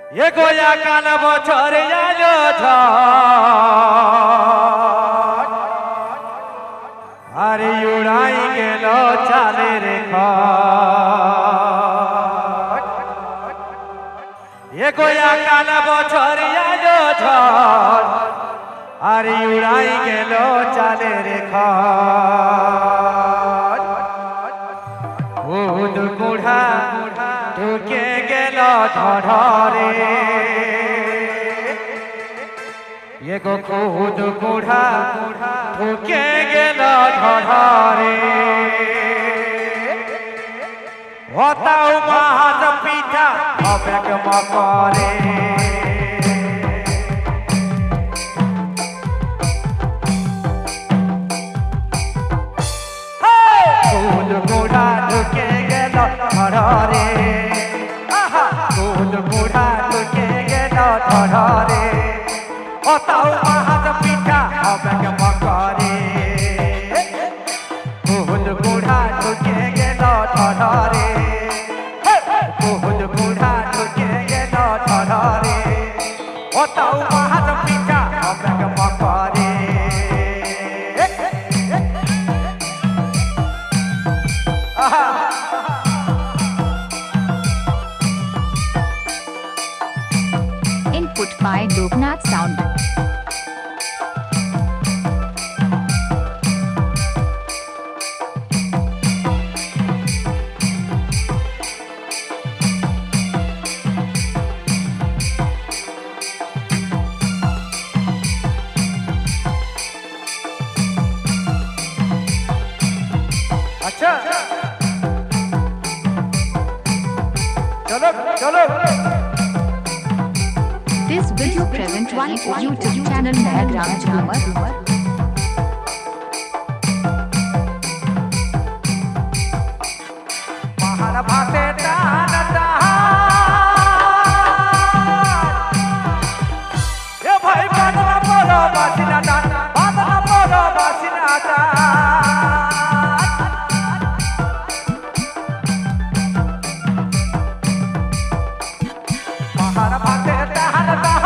এ গোয়া কানা বছর আলো আরে উড়াই গেল চালের এ গোয়া কানা বছর আলো আরে উড়াই গেল চালের খুদ বুড়া ঢুকে গেল ধরে এগো খুদ বুড়া ঢুকে গেল ধরে হতাও মাছ পিঠা অবেগ মকরে খুদ বুড়া ঢুকে গেল ধরে খুদ বুড়া ঢুকে গেল ধরে হতাও মাছ পিঠা অবেগ মকরে খুদ বুড়া ঢুকে গেল ধরে খুদ বুড়া ঢুকে গেল ধরে হতাও মাছ পিঠা অবেগ মকরে Input by Loknath Sound. अच्छा चलो चलो This video present on YouTube channel Nayagram Jhamar. पहाड़ भाते टान टान ए भाई बादना परो बासिना टान बादना परो बासिना टान पहाड़ भाते टान टान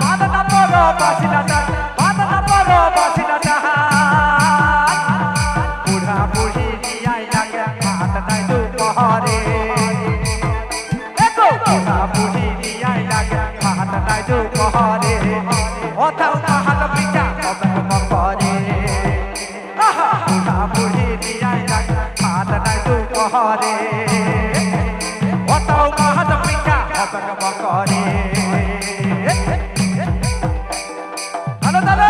बादना परो बासिना टान बादना परो बासिना टान बुढ़ा बुढ़ी आई लागे हाथ नहीं दू पहरे एको बुढ़ा बुढ़ी आई लागे हाथ नहीं दू पहरे ओथा हाथ पिटा कबे मकरे बुढ़ा बुढ़ी आई लागे हाथ नहीं दू पहरे ओथा हाथ पिटा कबे मकरे हेलो दादा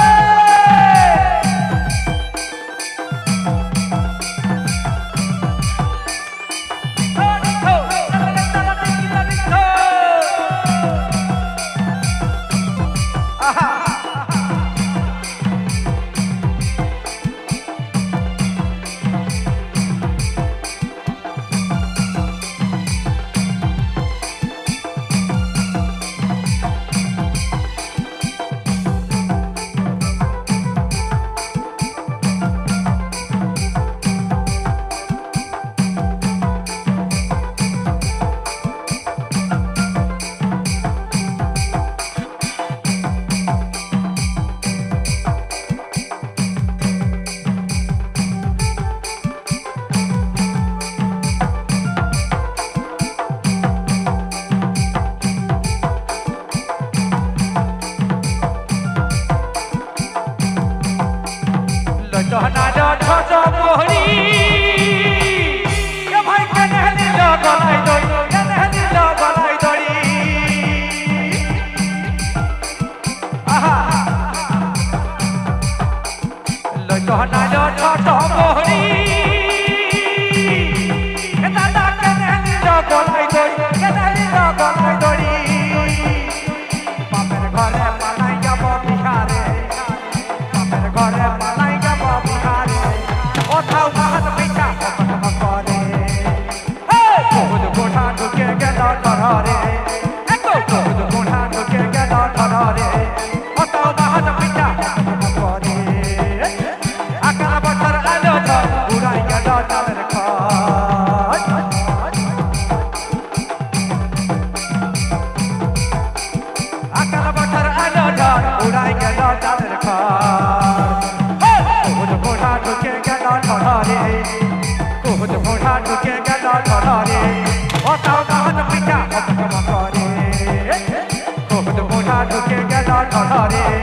लटहना लटहट मोहरी ए भाई कन्हली लगलाई दई कन्हली लगलाई दई आहा लटहना लटहट मोहरी ए दादा कन्हली लगलाई दई कन्हली लगलाई दई बापेर घरे पालाई যাব बिहारे बापेर घरे पालाई যাব बिहारे ओठाও हाथ पिटा कबे मकरे खुद बुढ़ा ढुके गेल धरे एको खुद बुढ़ा ढुके गेल धरे ओठाও हाथ पिटा कबे मकरे आकाल बছর আলো উড়াই গেল চালের খড় ঘরে